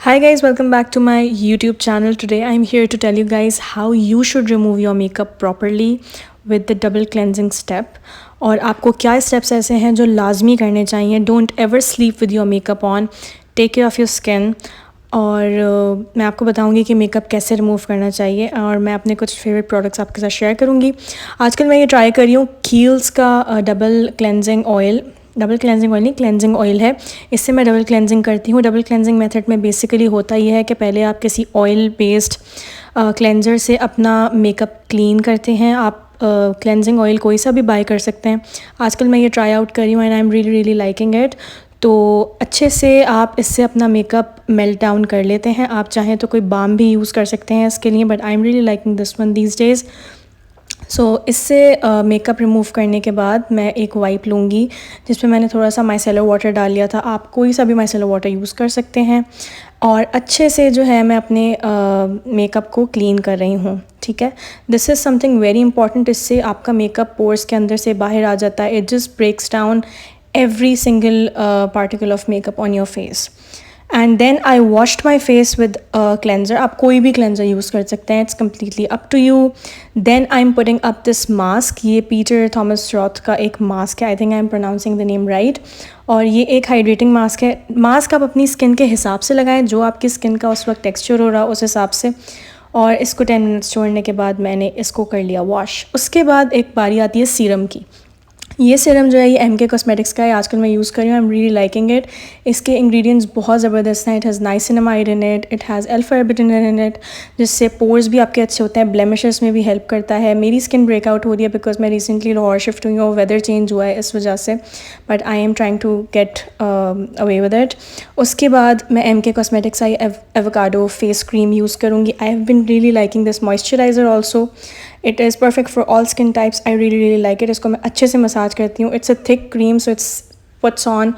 Hi guys, welcome back to my YouTube channel. Today I'm here to tell you guys how you should remove your makeup properly with the double cleansing step. और आपको क्या steps ऐसे हैं जो लाजमी करने चाहिए. Don't ever sleep with your makeup on. Take care of your skin. और मैं आपको बताऊंगी कि मेकअप कैसे रिमूव करना चाहिए और मैं अपने कुछ फेवरेट प्रोडक्ट्स आपके साथ शेयर करूंगी. आजकल मैं ये ट्राई कर रही हूँ कील्स का डबल क्लेंजिंग ऑयल नहीं, क्लेंजिंग ऑयल है. इससे मैं डबल क्लेंजिंग करती हूँ. डबल क्लेंजिंग मेथड में बेसिकली होता ये है कि पहले आप किसी ऑयल बेस्ड क्लेंजर से अपना मेकअप क्लीन करते हैं. आप क्लेंजिंग ऑयल कोई सा भी बाय कर सकते हैं. आजकल मैं ये ट्राई आउट कर रही हूँ and I am really liking it. तो अच्छे से आप इससे अपना मेकअप मेल्ट डाउन कर लेते हैं. आप चाहें तो कोई बाम भी यूज़ कर सकते हैं इसके लिए, but I am really liking this one these days. So इससे मेकअप रिमूव करने के बाद मैं एक वाइप लूँगी जिसमें मैंने थोड़ा सा माइसेलर वाटर डाल लिया था. आप कोई सा भी माइसेलर वाटर यूज़ कर सकते हैं. और अच्छे से जो है मैं अपने मेकअप को क्लीन कर रही हूँ. ठीक है, this is something very important. इससे आपका मेकअप पोर्स के अंदर से बाहर आ जाता है. It just breaks down every single particle of makeup on your face. And then I washed my face with a cleanser. आप कोई भी cleanser यूज़ कर सकते हैं. It's completely up to you. Then I'm putting up this mask. ये Peter Thomas रॉथ का एक mask है. I think I'm pronouncing the name right. और ये एक हाइड्रेटिंग मास्क है. मास्क आप अपनी स्किन के हिसाब से लगाएं, जो आपकी स्किन का उस वक्त टेक्सचर हो रहा उस हिसाब से. और इसको 10 मिनट्स छोड़ने के बाद मैंने इसको कर लिया वॉश. उसके बाद एक बारी आती है सीरम की. ये सीरम जो है ये MK कॉस्मेटिक्स का है. आजकल मैं यूज़ कर रही हूँ. I am really liking it. इसके इंग्रेडिएंट्स बहुत ज़बरदस्त हैं. It has niacinamide in it, it has alpha arbutin in it, जिससे पोर्स भी आपके अच्छे होते हैं. ब्लेमिशेस में भी हेल्प करता है. मेरी स्किन ब्रेकआउट हो रही है बिकॉज मैं रिसेंटली लाहौर शिफ्ट हुई हूँ. वेदर चेंज हुआ है इस वजह से, but I am trying to get away with it. उसके बाद मैं MK cosmetics I avocado face cream use करूँगी. I have been really liking this moisturiser also. It is perfect for all skin types. I really like it. इसको मैं अच्छे से massage करती हूँ. It's a thick cream so it's puts on,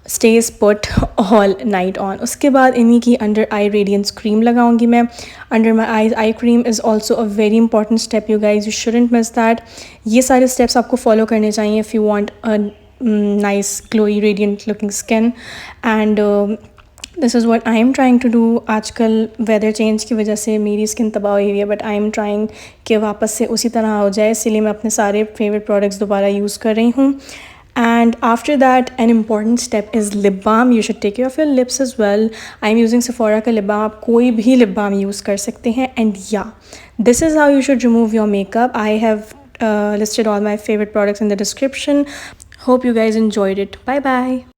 stage put all night on. उसके बाद इन्हीं की अंडर आई रेडियंस क्रीम लगाऊंगी मैं. Under my eyes eye cream is also a very important step you guys. You shouldn't miss that. ये सारे steps आपको follow करने चाहिए if you want a nice glowy radiant looking skin. And this is what I am trying to do. आजकल weather change की वजह से मेरी स्किन तबाह हुई है, बट आई एम ट्राइंग कि वापस से उसी तरह हो जाए. इसीलिए मैं अपने सारे फेवरेट प्रोडक्ट्स दोबारा यूज़ कर रही हूँ. And after that, an important step is lip balm. You should take care of your lips as well. I'm using Sephora का lip balm. आप कोई भी lip balm use कर सकते हैं. And yeah, this is how you should remove your makeup. I have listed all my favorite products in the description. Hope you guys enjoyed it. Bye bye.